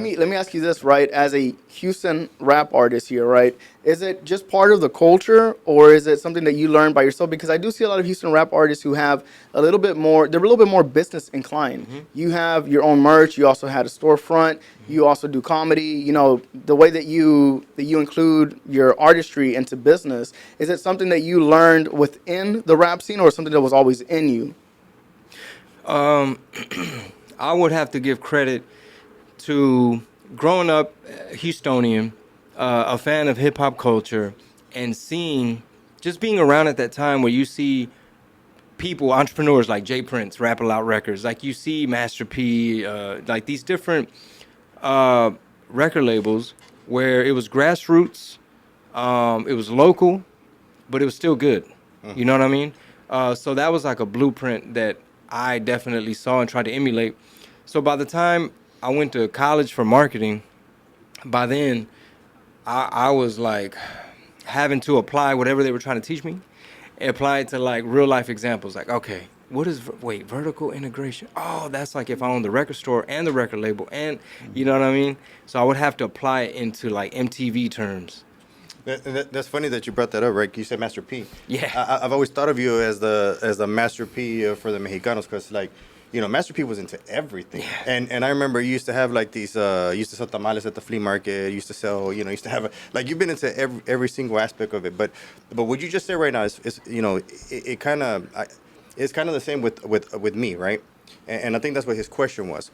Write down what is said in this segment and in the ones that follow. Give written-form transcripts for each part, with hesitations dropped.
Let me ask you this, right? As a Houston rap artist here, right? Is it just part of the culture, or is it something that you learned by yourself? Because I do see a lot of Houston rap artists who have a little bit more. They're a little bit more business inclined. Mm-hmm. You have your own merch. You also had a storefront. You also do comedy. You know the way that you include your artistry into business. Is it something that you learned within the rap scene, or something that was always in you? Um, I would have to give credit to growing up Houstonian, a fan of hip hop culture, and seeing, just being around at that time where you see people, entrepreneurs like Jay Prince, Rapping Out Records, like you see Master P, like these different uh, record labels where it was grassroots, it was local, but it was still good. You know what I mean? So that was like a blueprint that I definitely saw and tried to emulate. So by the time I went to college for marketing, by then I was like having to apply whatever they were trying to teach me and apply it to like real life examples. Like, okay, what is, wait, vertical integration? Oh, that's like if I own the record store and the record label and, you know what I mean? So I would have to apply it into like MTV terms. That's funny that you brought that up, right? You said Master P. Yeah. I've always thought of you as the Master P for the Mexicanos, because like, you know, Master P was into everything. Yeah. And I remember you used to have like these, used to sell tamales at the flea market. Used to sell, you know, used to have like you've been into every single aspect of it. But what you just said right now is you know, it kind of it's kind of the same with me, right? And I think that's what his question was.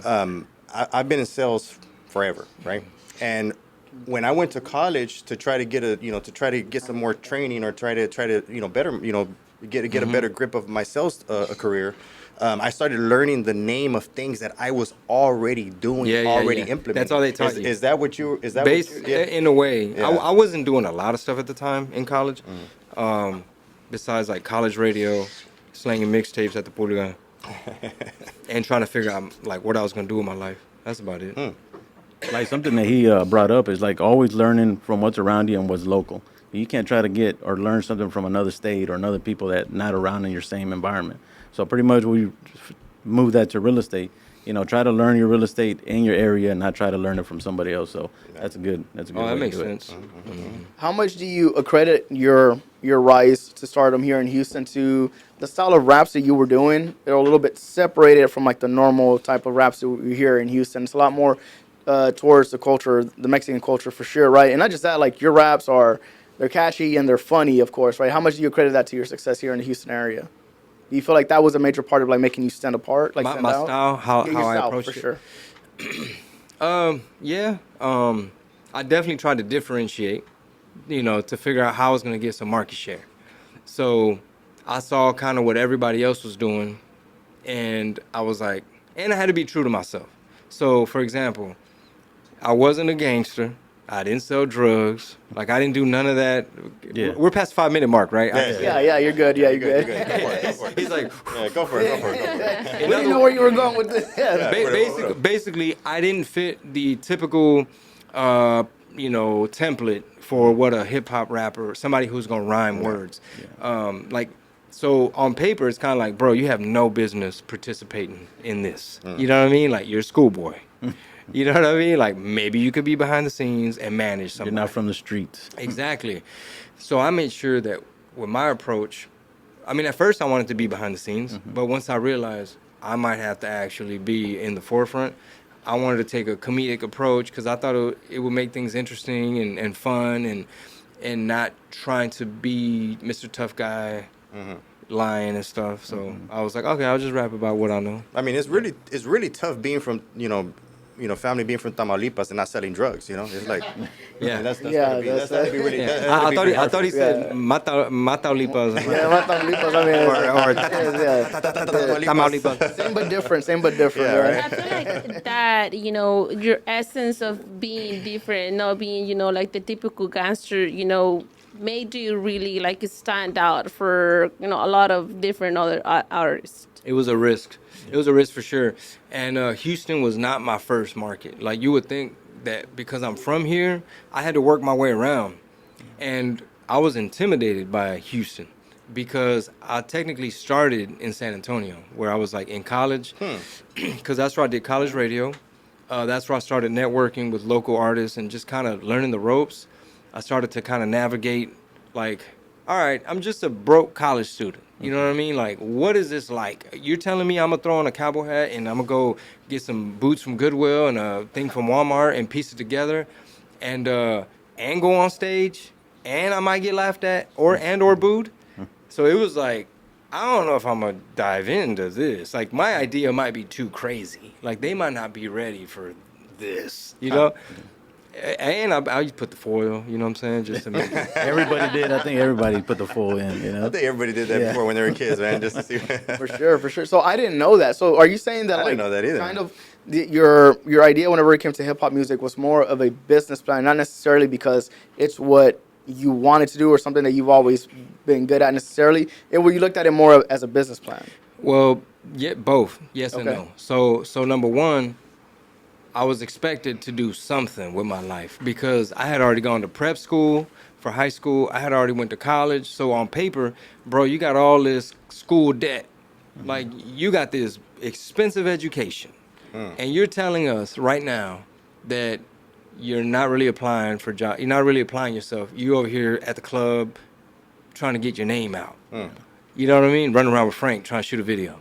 I've been in sales forever, right? And when I went to college to try to get to try to get some more training or try to better get a better grip of my sales career, I started learning the name of things that I was already doing, already implementing. That's all they taught you. Is that what you? Is that Based what you, yeah. in a way. Yeah. I wasn't doing a lot of stuff at the time in college. Besides like college radio, slanging mixtapes at the Pulga, and trying to figure out like what I was gonna do with my life. That's about it. Like something that he brought up is like always learning from what's around you and what's local. You can't try to get or learn something from another state or another people that not around in your same environment. So pretty much we move that to real estate. You know, try to learn your real estate in your area and not try to learn it from somebody else. So that's a good. That's a good. Oh, that way makes to do it. sense. How much do you accredit your rise to stardom here in Houston to the style of raps that you were doing? They're a little bit separated from like the normal type of raps that we hear in Houston. It's a lot more towards the culture, the Mexican culture for sure, right? And not just that, like your raps they're catchy and they're funny, of course, right? How much do you accredit that to your success here in the Houston area? Do you feel like that was a major part of like making you stand apart, like stand My out? style, how Yeah, your I style, approached for it. sure. Yeah. I definitely tried to differentiate, to figure out how I was going to get some market share. So I saw kind of what everybody else was doing, and I was like, and I had to be true to myself. So, for example, I wasn't a gangster. I didn't sell drugs. Like, I didn't do none of that. Yeah. We're past 5-minute mark, right? Yeah, you're good. Yeah, you're good. Go for it. He's like, Yeah, go for it. We didn't know where you were going with this. Yeah. basically, I didn't fit the typical, template for what a hip hop rapper, somebody who's gonna rhyme words. So on paper, it's kind of like, bro, you have no business participating in this. You know what I mean? Like, you're a schoolboy. You know what I mean? Like, maybe you could be behind the scenes and manage something. You're not from the streets. Exactly. So I made sure that with my approach, I mean, at first I wanted to be behind the scenes, but once I realized I might have to actually be in the forefront, I wanted to take a comedic approach because I thought it would make things interesting and fun and not trying to be Mr. Tough Guy, lying and stuff. So I was like, okay, I'll just rap about what I know. I mean, it's really tough being from family being from Tamaulipas and not selling drugs. It's like, Yeah. I mean, that's Yeah, gotta be, that's gotta be really. Yeah. That gotta be pretty I hard thought he for said Mataulipas. Yeah, Tamaulipas, I mean, Tamaulipas. same but different. Same but different. Yeah, right? I feel like that, your essence of being different, not being, like the typical gangster, made you really like stand out for, a lot of different other artists. It was a risk. It was a risk for sure. And Houston was not my first market. Like, you would think that because I'm from here, I had to work my way around. And I was intimidated by Houston because I technically started in San Antonio, where I was like in college, because that's where I did college radio. That's where I started networking with local artists and just kind of learning the ropes. I started to kind of navigate, like, all right, I'm just a broke college student. You know what I mean? Like, what is this like? You're telling me I'm gonna throw on a cowboy hat and I'm gonna go get some boots from Goodwill and a thing from Walmart and piece it together, and go on stage, and I might get laughed at or booed. So it was like, I don't know if I'm gonna dive into this. Like, my idea might be too crazy. Like, they might not be ready for this, you know? And I put the foil, you know what I'm saying? Just to make it. Everybody did. I think everybody put the full in. You know. I think everybody did that Yeah. before when they were kids, man, just to see. For sure, for sure. So I didn't know that. So are you saying that I like didn't know that either. kind of your idea whenever it came to hip hop music was more of a business plan, not necessarily because it's what you wanted to do or something that you've always been good at necessarily. You looked at it more as a business plan. Well, yeah, both. Yes and Okay. no. So number one, I was expected to do something with my life because I had already gone to prep school for high school. I had already went to college. So on paper, bro, you got all this school debt. Like, you got this expensive education. And you're telling us right now that you're not really applying for job. You're not really applying yourself. You over here at the club trying to get your name out. You know what I mean? Running around with Frank trying to shoot a video.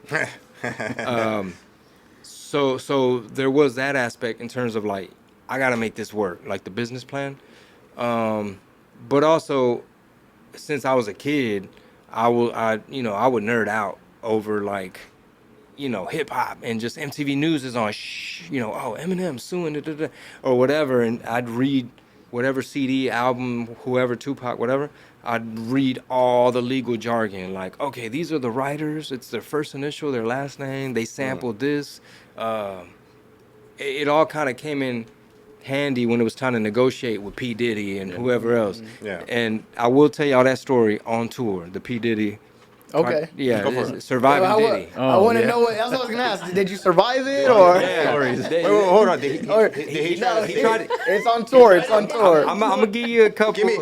So there was that aspect in terms of like, I got to make this work, like the business plan. But also, since I was a kid, I would nerd out over like, hip hop and just MTV News is on, oh, Eminem suing, da, da, da, or whatever. And I'd read whatever CD, album, whoever, Tupac, whatever. I'd read all the legal jargon, like, okay, these are the writers. It's their first initial, their last name. They sampled this. It all kind of came in handy when it was time to negotiate with P. Diddy and whoever else. Yeah. And I will tell y'all that story on tour, the P. Diddy. Okay. Yeah, Go for it's Surviving I, Diddy. I want to yeah. know that's what I was gonna ask. Did you survive it or? Yeah. Wait, hold on. Did he, Or- did he no, try to, he tried to- It's on tour. It's on tour. I'm gonna give you a couple. give me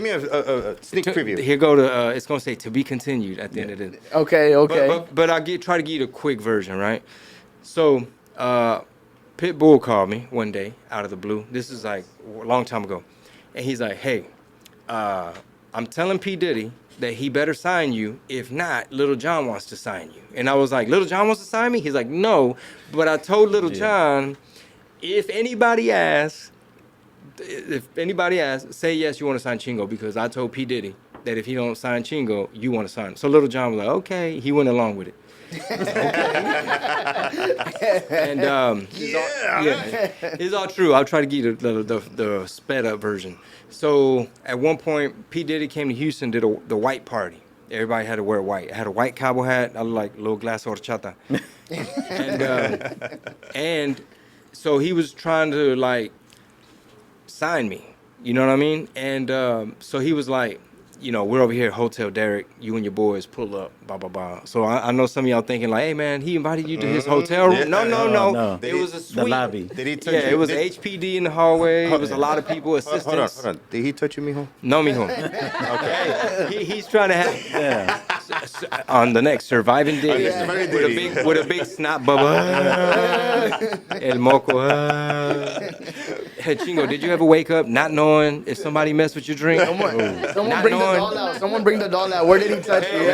a sneak preview. Here go to. It's gonna say to be continued at the end of it. Okay. Okay. But I'll try to give you the quick version, right? So, Pitbull called me one day out of the blue. This is like a long time ago, and he's like, "Hey, I'm telling P Diddy that he better sign you. If not, Little John wants to sign you." And I was like, "Little John wants to sign me?" He's like, "No," but I told Little John, if anybody asks, say yes, you want to sign Chingo, because I told P Diddy that if he don't sign Chingo, you want to sign him. So Little John was like, okay. He went along with it. And it's all true. I'll try to give you the sped up version. So at one point, P Diddy came to Houston, did the white party. Everybody had to wear white. I had a white cowboy hat. I looked like a little glass of horchata. And so he was trying to like sign me. You know what I mean? And so he was like, we're over here at Hotel Derek. You and your boys pull up, blah, blah, blah. So I know some of y'all thinking like, hey, man, he invited you to his hotel room. Yeah. No. No. It was a The suite. lobby. Did he touch Yeah, you? it was did, HPD in the hallway. It was a lot of people, assistants. Hold on. Did he touch you, mijo? No, mijo. Okay. He's trying to have Yeah. on the next Surviving Diddy, Yeah. Surviving Diddy. with a big snot bubble. El moco. Hey, Chingo, did you ever wake up not knowing if somebody messed with your drink? Someone Not bring the knowing- doll out. Someone bring the doll out. Where did he touch you?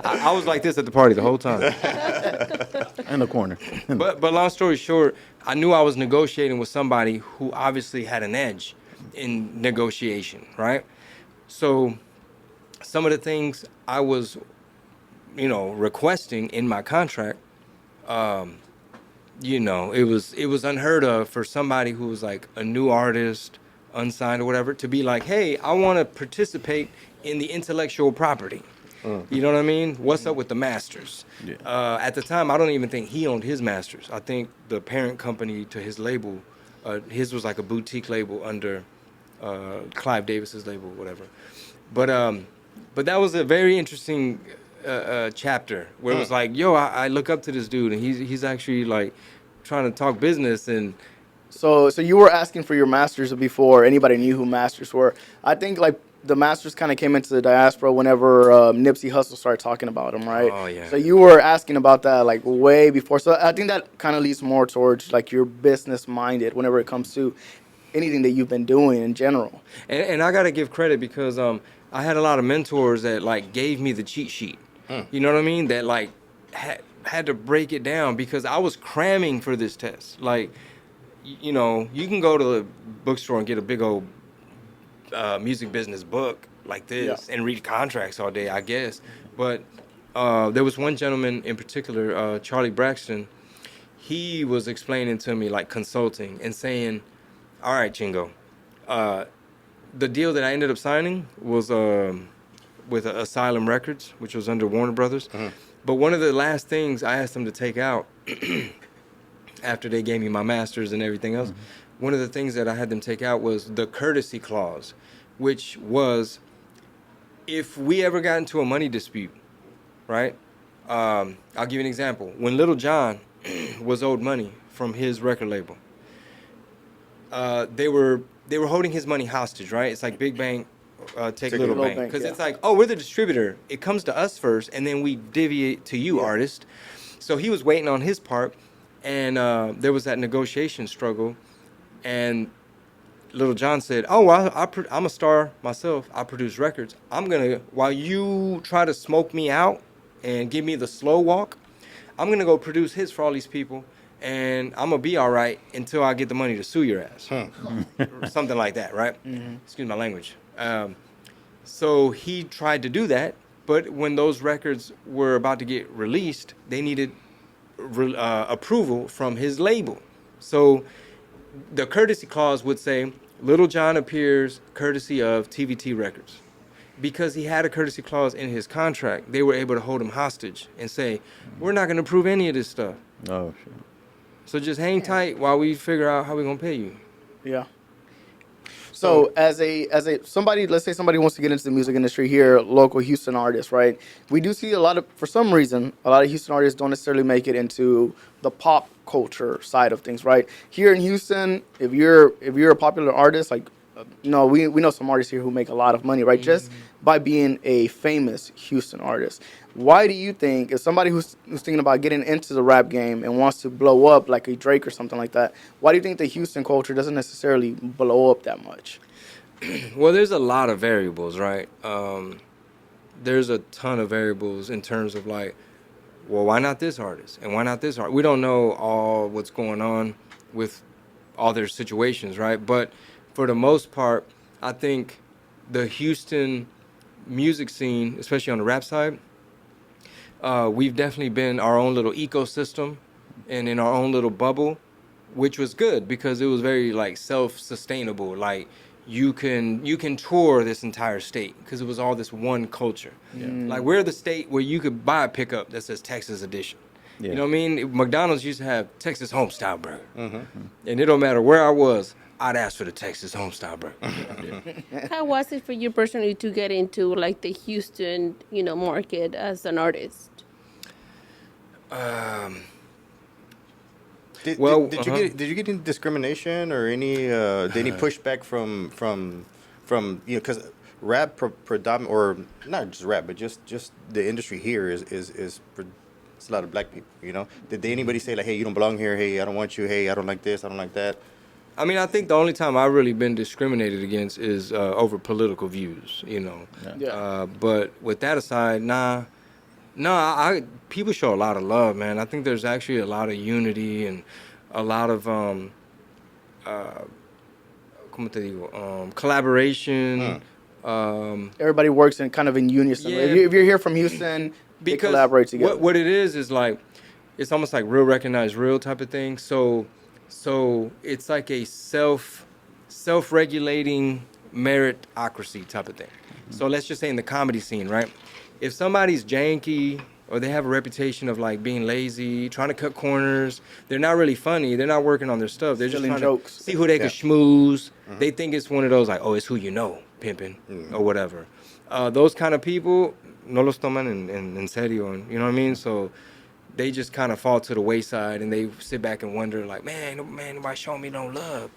I was like this at the party the whole time. In the corner. But long story short, I knew I was negotiating with somebody who obviously had an edge in negotiation, right? So some of the things I was, requesting in my contract, it was unheard of for somebody who was like a new artist, unsigned or whatever, to be like, hey, I want to participate in the intellectual property. You know what I mean? What's up with the masters? Yeah. At the time, I don't even think he owned his masters. I think the parent company to his label, his was like a boutique label under Clive Davis's label, whatever. But that was a very interesting chapter where it was like, yo, I look up to this dude, and he's actually like trying to talk business. And So you were asking for your masters before anybody knew who masters were. I think like the Masters kind of came into the diaspora whenever Nipsey Hussle started talking about him, right? Oh, yeah. So you were asking about that like way before. So I think that kind of leads more towards like you're business minded whenever it comes to anything that you've been doing in general. And I gotta give credit because I had a lot of mentors that like gave me the cheat sheet. You know what I mean? That like had to break it down because I was cramming for this test. Like, you know, you can go to the bookstore and get a big old music business book like Yeah. this and read contracts all day, I guess. But there was one gentleman in particular, Charlie Braxton. He was explaining to me like consulting and saying, "All right, Chingo, the deal that I ended up signing was with Asylum Records, which was under Warner Brothers. But one of the last things I asked them to take out after they gave me my masters and everything else, one of the things that I had them take out was the courtesy clause, which was if we ever got into a money dispute, right? I'll give you an example. When Little John was owed money from his record label, they were holding his money hostage, right? It's like Big Bank take Little Little Bank, Bank, because yeah. it's like, oh, we're the distributor. It comes to us first, and then we divvy it to you, Yeah. artist. So he was waiting on his part, and there was that negotiation struggle, and Little John said, "Oh, well, I'm a star myself. I produce records. While you try to smoke me out and give me the slow walk, I'm gonna go produce hits for all these people, and I'm gonna be all right until I get the money to sue your ass." Or something like that, right? Excuse my language. So he tried to do that, but when those records were about to get released, they needed approval from his label. So the courtesy clause would say, Little John appears courtesy of TVT Records. Because he had a courtesy clause in his contract, they were able to hold him hostage and say, we're not going to approve any of this stuff. Oh, shit. So just hang tight while we figure out how we're going to pay you. Yeah. So as a somebody, let's say somebody wants to get into the music industry here, local Houston artist, right? We do see a lot of, for some reason, a lot of Houston artists don't necessarily make it into the pop culture side of things, right? Here in Houston, if you're a popular artist, like we know some artists here who make a lot of money, right? Just by being a famous Houston artist. Why do you think if somebody who's thinking about getting into the rap game and wants to blow up like a Drake or something like that, why do you think the Houston culture doesn't necessarily blow up that much? Well, there's a lot of variables, right? There's a ton of variables in terms of like, well, why not this artist? And why not this artist? We don't know all what's going on with all their situations, right? But for the most part, I think the Houston music scene, especially on the rap side, we've definitely been our own little ecosystem and in our own little bubble, which was good because it was very like self-sustainable. Like you can tour this entire state because it was all this one culture. Like we're the state where you could buy a pickup that says Texas Edition. Yeah. You know what I mean? McDonald's used to have Texas Homestyle Burger, and it don't matter where I was, I'd ask for the Texas Homestyle Burger. How was it for you personally to get into like the Houston, market as an artist? Did, Well, did you get any discrimination or any pushback from because rap predominant or not just rap but just the industry here is it's a lot of black people. Did anybody say like, hey, you don't belong here, hey, I don't want you, hey, I don't like this, I don't like that? I mean, I think the only time I've really been discriminated against is over political views. Yeah. But with that aside, nah. No, people show a lot of love, man. I think there's actually a lot of unity and a lot of ¿cómo te digo? Collaboration. Everybody works in kind of in unison. Yeah. If you're here from Houston, they Because collaborate together. what it is like, it's almost like real recognized real type of thing. So it's like a self-regulating meritocracy type of thing. So let's just say in the comedy scene, right? If somebody's janky or they have a reputation of like being lazy, trying to cut corners, they're not really funny. They're not working on their stuff. They're just Stealing trying jokes. to see who they Yeah. can schmooze. They think it's one of those like, oh, it's who you know, pimping or whatever. Those kind of people, no los toman en serio, and you know what I mean? So they just kind of fall to the wayside and they sit back and wonder like, man, nobody showing me no love.